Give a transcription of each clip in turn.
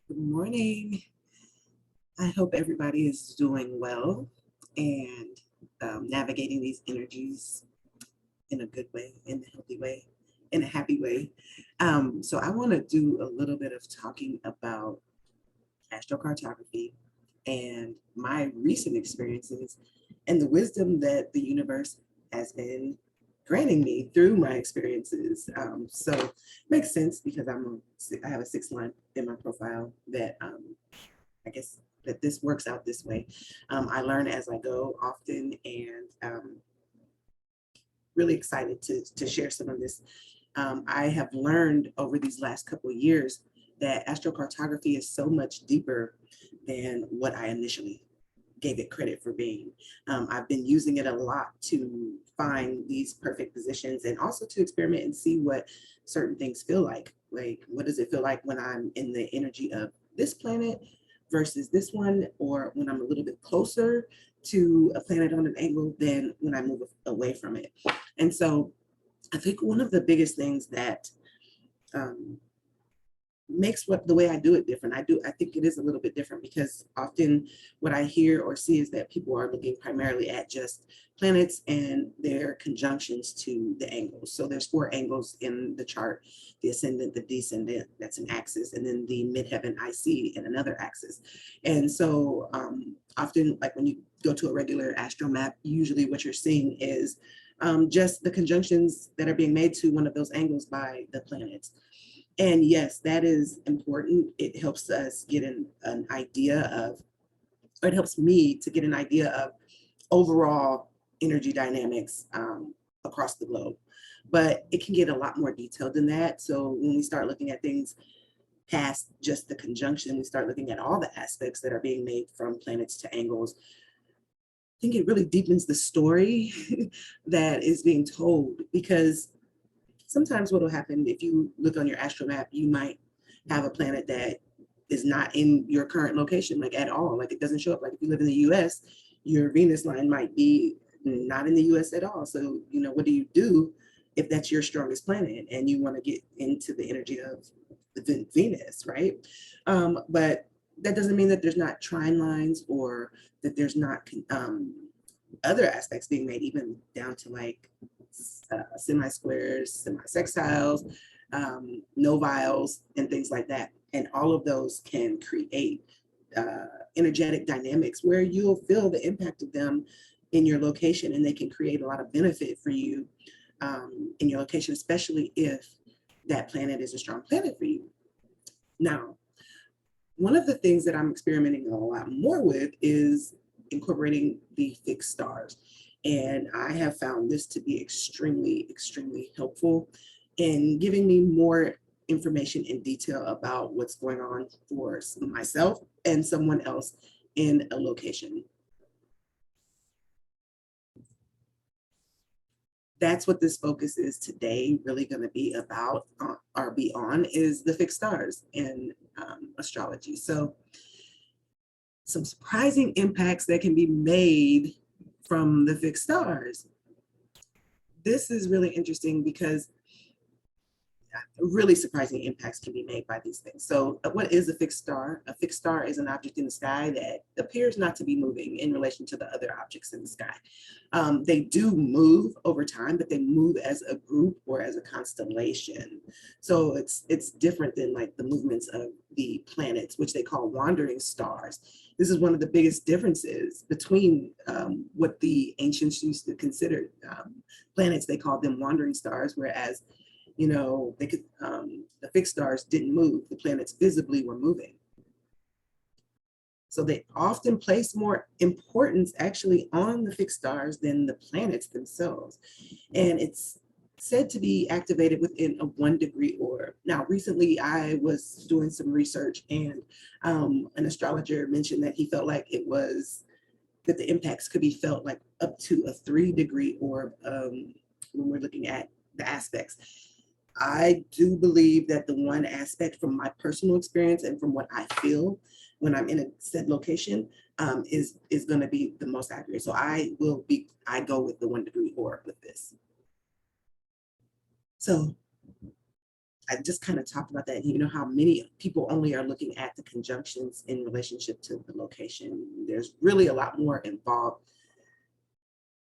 Good morning. I hope everybody is doing well and navigating these energies in a good way, in a healthy way, in a happy way. So I want to do a little bit of talking about astrocartography and my recent experiences and the wisdom that the universe has been granting me through my experiences. So it makes sense because I have a 6 line in my profile that I guess that this works out this way. I learn as I go often, and really excited to share some of this. I have learned over these last couple of years that astrocartography is so much deeper than what I initially gave it credit for being. I've been using it a lot to find these perfect positions and also to experiment and see what certain things feel like. Like, what does it feel like when I'm in the energy of this planet versus this one, or when I'm a little bit closer to a planet on an angle than when I move away from it. And so I think one of the biggest things that um, makes the way I do it different. I think it is a little bit different because often what I hear or see is that people are looking primarily at just planets and their conjunctions to the angles. So there's 4 angles in the chart: the ascendant, the descendant, that's an axis, and then the midheaven IC in another axis. And so often, like when you go to a regular astro map, usually what you're seeing is just the conjunctions that are being made to one of those angles by the planets. And yes, that is important. It helps us get an idea of, or it helps me to get an idea of overall energy dynamics across the globe. But it can get a lot more detailed than that. So when we start looking at things past just the conjunction, we start looking at all the aspects that are being made from planets to angles. I think it really deepens the story that is being told, because sometimes what will happen if you look on your astro map, you might have a planet that is not in your current location, like at all. Like it doesn't show up. Like if you live in the US, your Venus line might be not in the US at all. So, what do you do if that's your strongest planet and you want to get into the energy of the Venus, right? But that doesn't mean that there's not trine lines or that there's not other aspects being made, even down to like semi-squares, semi-sextiles, noviles, and things like that. And all of those can create energetic dynamics where you'll feel the impact of them in your location, and they can create a lot of benefit for you in your location, especially if that planet is a strong planet for you. Now, one of the things that I'm experimenting a lot more with is incorporating the fixed stars. And I have found this to be extremely, extremely helpful in giving me more information in detail about what's going on for myself and someone else in a location. That's what this focus is today really going to be about, or be on, is the fixed stars in astrology. So some surprising impacts that can be made from the fixed stars. This is really interesting because really surprising impacts can be made by these things. So what is a fixed star? A fixed star is an object in the sky that appears not to be moving in relation to the other objects in the sky. They do move over time, but they move as a group or as a constellation. So it's different than like the movements of the planets, which they call wandering stars. This is one of the biggest differences between what the ancients used to consider planets. They called them wandering stars, whereas they could, the fixed stars didn't move. The planets visibly were moving. So they often place more importance actually on the fixed stars than the planets themselves. And it's said to be activated within a 1-degree orb. Now, recently I was doing some research, and an astrologer mentioned that he felt like that the impacts could be felt like up to a 3-degree orb when we're looking at the aspects. I do believe that the one aspect from my personal experience and from what I feel when I'm in a said location is going to be the most accurate. So I go with the 1-degree orb with this. So I just kind of talked about that. You know how many people only are looking at the conjunctions in relationship to the location. There's really a lot more involved.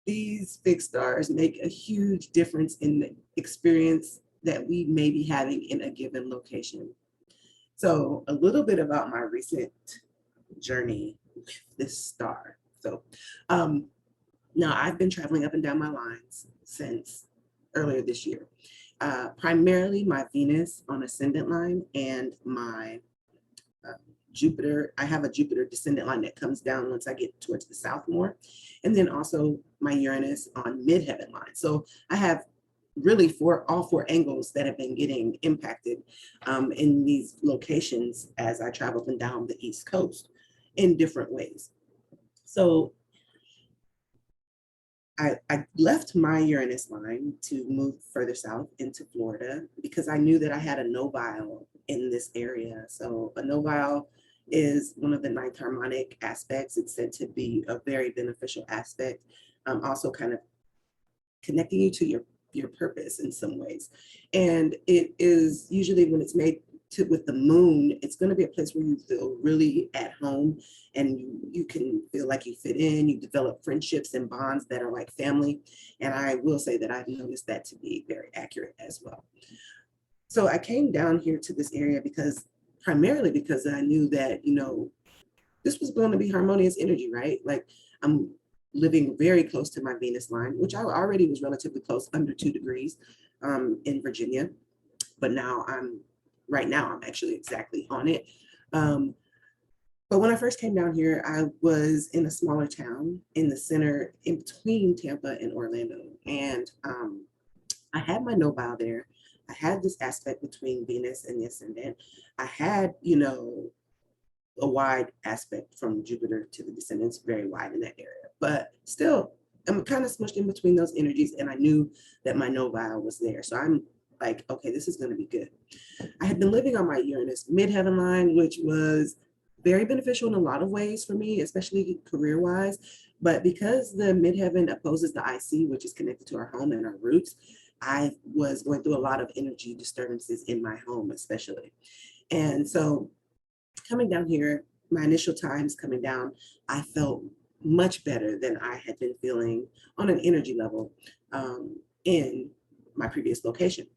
These fixed stars make a huge difference in the experience that we may be having in a given location. So a little bit about my recent journey with this star. So now I've been traveling up and down my lines since earlier this year. Primarily my Venus on ascendant line and my Jupiter. I have a Jupiter descendant line that comes down once I get towards the south more. And then also my Uranus on midheaven line. So I have really all four angles that have been getting impacted in these locations as I travel up and down the East Coast in different ways. So I left my Uranus line to move further south into Florida because I knew that I had a novile in this area. So a novile is one of the ninth harmonic aspects. It's said to be a very beneficial aspect, also kind of connecting you to your purpose in some ways. And it is usually when it's made with the moon, it's going to be a place where you feel really at home and you can feel like you fit in, you develop friendships and bonds that are like family. And I will say that I've noticed that to be very accurate as well. So I came down here to this area primarily because I knew that, you know, this was going to be harmonious energy, right? Like I'm living very close to my Venus line, which I already was relatively close, under 2 degrees in Virginia. But right now I'm actually exactly on it. But when I first came down here, I was in a smaller town in the center, in between Tampa and Orlando. And I had my nobile there. I had this aspect between Venus and the ascendant. I had, you know, a wide aspect from Jupiter to the descendants, very wide in that area. But still, I'm kind of smushed in between those energies, and I knew that my nobile was there. So I'm like, okay, this is going to be good. I had been living on my Uranus midheaven line, which was very beneficial in a lot of ways for me, especially career-wise. But because the midheaven opposes the IC, which is connected to our home and our roots, I was going through a lot of energy disturbances in my home, especially. And so coming down here, my initial times coming down, I felt much better than I had been feeling on an energy level in my previous location.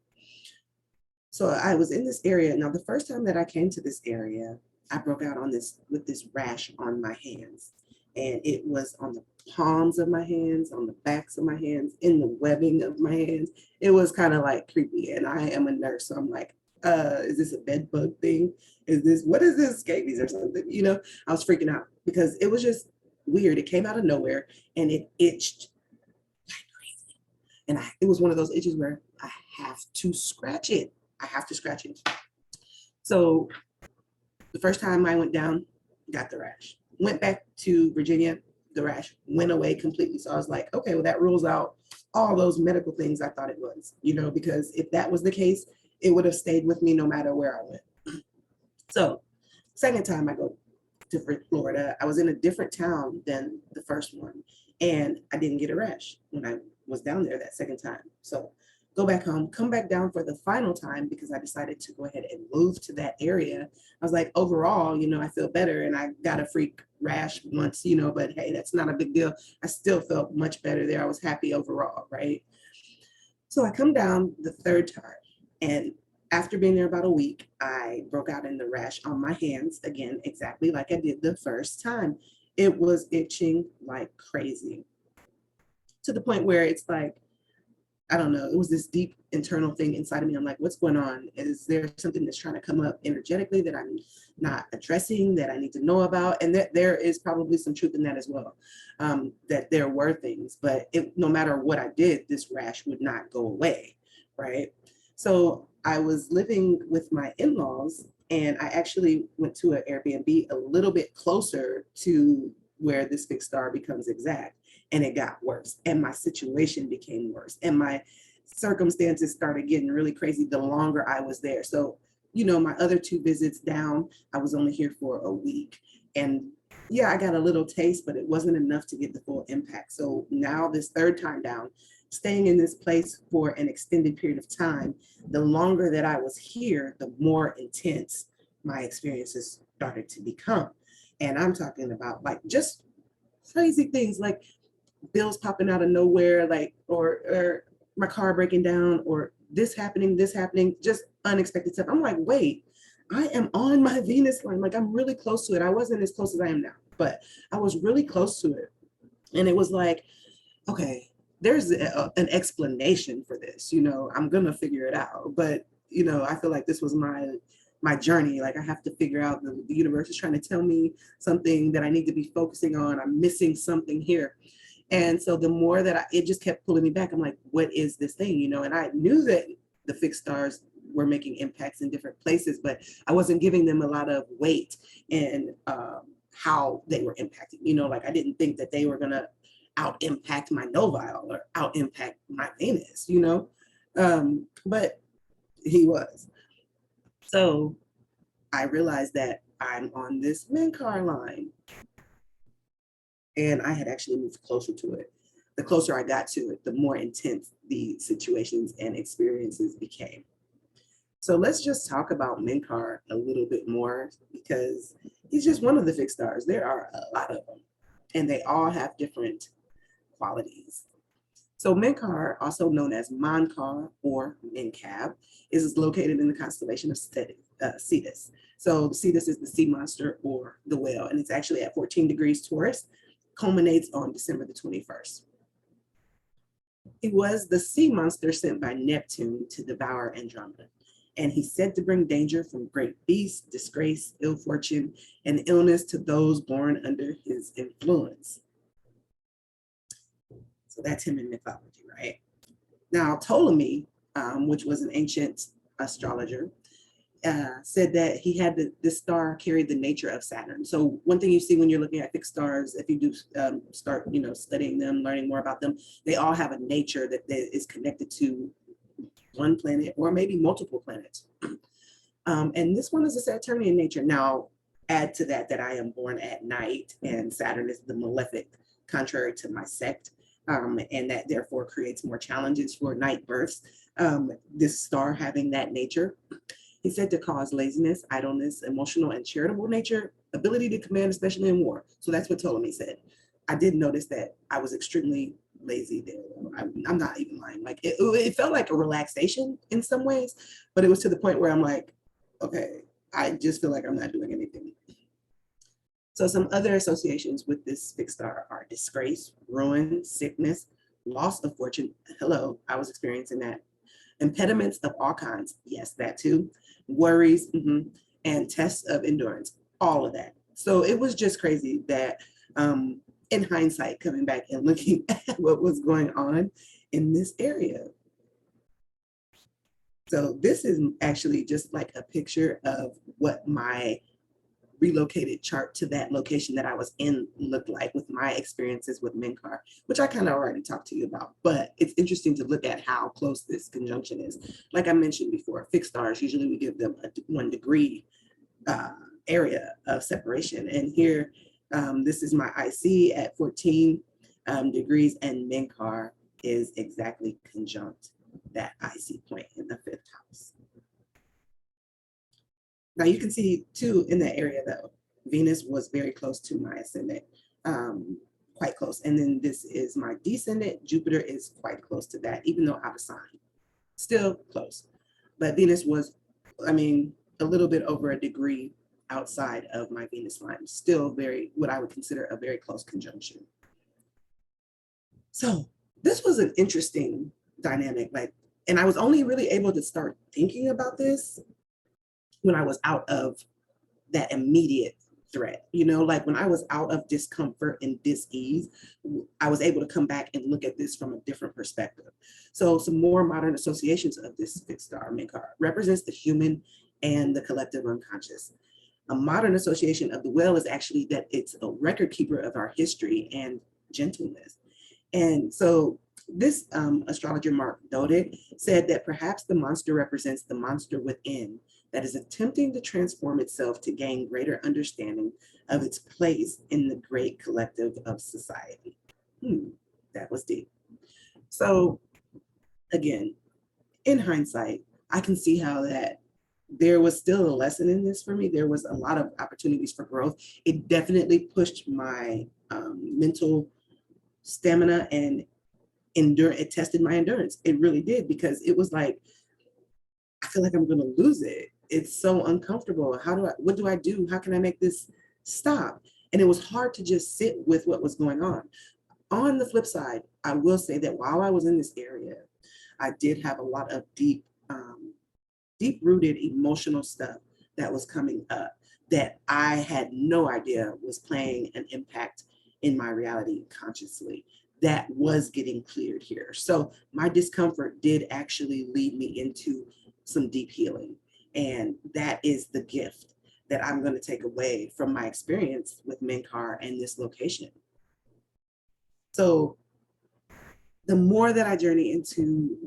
So I was in this area. Now, the first time that I came to this area, I broke out with this rash on my hands. And it was on the palms of my hands, on the backs of my hands, in the webbing of my hands. It was kind of like creepy. And I am a nurse, so I'm like, is this a bed bug thing? What is this, scabies or something? You know, I was freaking out because it was just weird. It came out of nowhere and it itched like crazy. And it was one of those itches where I have to scratch it. So the first time I went down, got the rash. Went back to Virginia, the rash went away completely. So I was like, okay, well, that rules out all those medical things I thought it was, you know, because if that was the case, it would have stayed with me no matter where I went. So second time I go to Florida, I was in a different town than the first one, and I didn't get a rash when I was down there that second time. So go back home, come back down for the final time because I decided to go ahead and move to that area. I was like, overall, you know, I feel better, and I got a freak rash once, you know, but hey, that's not a big deal. I still felt much better there. I was happy overall, right? So I come down the third time, and after being there about a week, I broke out in the rash on my hands again, exactly like I did the first time. It was itching like crazy to the point where it's like, I don't know, it was this deep internal thing inside of me. I'm like, what's going on? Is there something that's trying to come up energetically that I'm not addressing, that I need to know about? And that there is probably some truth in that as well, that there were things, but no matter what I did, this rash would not go away, right? So I was living with my in-laws, and I actually went to an Airbnb a little bit closer to where this fixed star becomes exact. And it got worse, and my situation became worse, and my circumstances started getting really crazy the longer I was there. So, you know, my other 2 visits down, I was only here for a week, and yeah, I got a little taste, but it wasn't enough to get the full impact. So now this third time down, staying in this place for an extended period of time, the longer that I was here, the more intense my experiences started to become. And I'm talking about like just crazy things like bills popping out of nowhere, like, or my car breaking down, or this happening, just unexpected stuff. I'm like, wait, I am on my Venus line. Like, I'm really close to it. I wasn't as close as I am now, but I was really close to it. And it was like, okay, there's an explanation for this, you know, I'm gonna figure it out. But, you know, I feel like this was my journey. Like, I have to figure out, the universe is trying to tell me something that I need to be focusing on. I'm missing something here. And so the more that it just kept pulling me back, I'm like, what is this thing, you know? And I knew that the fixed stars were making impacts in different places, but I wasn't giving them a lot of weight in how they were impacting, you know, like I didn't think that they were gonna out impact my novile or out impact my Venus, you know? But he was. So I realized that I'm on this Menkar line, and I had actually moved closer to it. The closer I got to it, the more intense the situations and experiences became. So let's just talk about Menkar a little bit more, because he's just one of the fixed stars. There are a lot of them, and they all have different qualities. So Menkar, also known as Menkar or Menkab, is located in the constellation of Cetus. So Cetus is the sea monster or the whale, and it's actually at 14 degrees Taurus, culminates on December the 21st. He was the sea monster sent by Neptune to devour Andromeda, and he's said to bring danger from great beasts, disgrace, ill fortune, and illness to those born under his influence. So that's him in mythology, right? Now, Ptolemy, which was an ancient astrologer, said that he had this star carried the nature of Saturn. So one thing you see when you're looking at fixed stars, if you do start, you know, studying them, learning more about them, they all have a nature that is connected to one planet or maybe multiple planets. And this one is a Saturnian nature. Now, add to that I am born at night, and Saturn is the malefic, contrary to my sect, and that therefore creates more challenges for night births. This star having that nature, he said to cause laziness, idleness, emotional and charitable nature, ability to command, especially in war. So that's what Ptolemy said. I did notice that I was extremely lazy there. I'm not even lying. Like it felt like a relaxation in some ways, but it was to the point where I'm like, okay, I just feel like I'm not doing anything. So some other associations with this fixed star are disgrace, ruin, sickness, loss of fortune. Hello, I was experiencing that. Impediments of all kinds. Yes, that too. Worries, and tests of endurance. All of that. So it was just crazy that in hindsight, coming back and looking at what was going on in this area. So this is actually just like a picture of what my relocated chart to that location that I was in looked like with my experiences with Menkar, which I kind of already talked to you about, but it's interesting to look at how close this conjunction is. Like I mentioned before, fixed stars, usually we give them a 1 degree area of separation. And here, this is my IC at 14 degrees, and Menkar is exactly conjunct that IC point in the 5th house. Now you can see too in that area though, Venus was very close to my ascendant, quite close. And then this is my descendant, Jupiter is quite close to that, even though out of sign, still close. But Venus was, I mean, a little bit over 1 degree outside of my Venus line, still very, what I would consider a very close conjunction. So this was an interesting dynamic, like, and I was only really able to start thinking about this when I was out of that immediate threat, you know, like when I was out of discomfort and dis-ease, I was able to come back and look at this from a different perspective. So some more modern associations of this fixed star Menkar represents the human and the collective unconscious. A modern association of the whale is actually that it's a record keeper of our history and gentleness. And so this astrologer Mark Dodek said that perhaps the monster represents the monster within that is attempting to transform itself to gain greater understanding of its place in the great collective of society. That was deep. So again, in hindsight, I can see how that there was still a lesson in this for me. There was a lot of opportunities for growth. It definitely pushed my mental stamina and it tested my endurance. It really did, because it was like, I feel like I'm going to lose it. It's so uncomfortable. What do I do? How can I make this stop? And it was hard to just sit with what was going on. On the flip side, I will say that while I was in this area, I did have a lot of deep rooted emotional stuff that was coming up that I had no idea was playing an impact in my reality consciously. That was getting cleared here. So my discomfort did actually lead me into some deep healing. And that is the gift that I'm going to take away from my experience with Menkar and this location. So the more that I journey into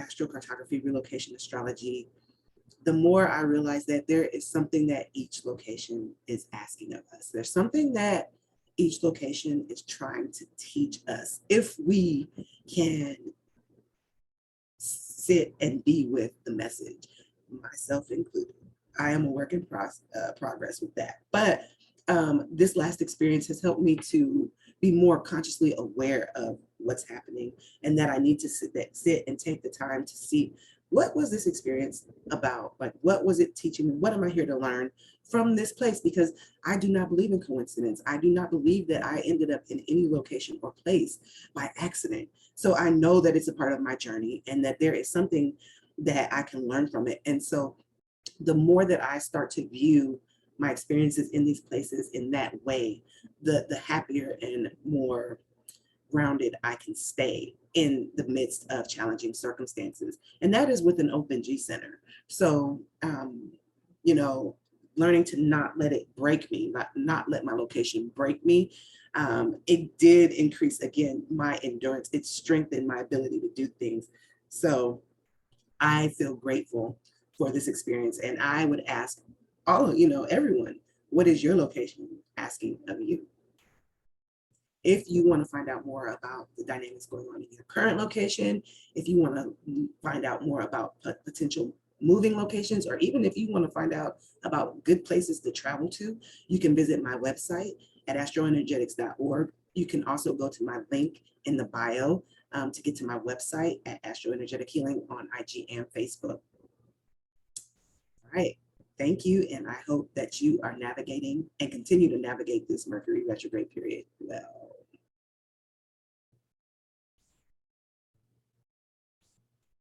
astrocartography, relocation astrology, the more I realize that there is something that each location is asking of us. There's something that each location is trying to teach us if we can sit and be with the message, myself included. I am a work in progress with that. But this last experience has helped me to be more consciously aware of what's happening, and that I need to sit and take the time to see, what was this experience about? Like, what was it teaching me? What am I here to learn from this place? Because I do not believe in coincidence. I do not believe that I ended up in any location or place by accident. So I know that it's a part of my journey and that there is something that I can learn from it. And so the more that I start to view my experiences in these places in that way, the happier and more grounded I can stay in the midst of challenging circumstances. And that is with an open G center. So, you know, learning to not let it break me, not let my location break me. It did increase, again, my endurance. It strengthened my ability to do things. So I feel grateful for this experience. And I would ask all of, everyone, what is your location asking of you? If you want to find out more about the dynamics going on in your current location, if you want to find out more about potential moving locations, or even if you want to find out about good places to travel to, you can visit my website at astroenergetics.org. You can also go to my link in the bio to get to my website at Astroenergetic Healing on IG and Facebook. All right. Thank you. And I hope that you are navigating and continue to navigate this Mercury retrograde period well.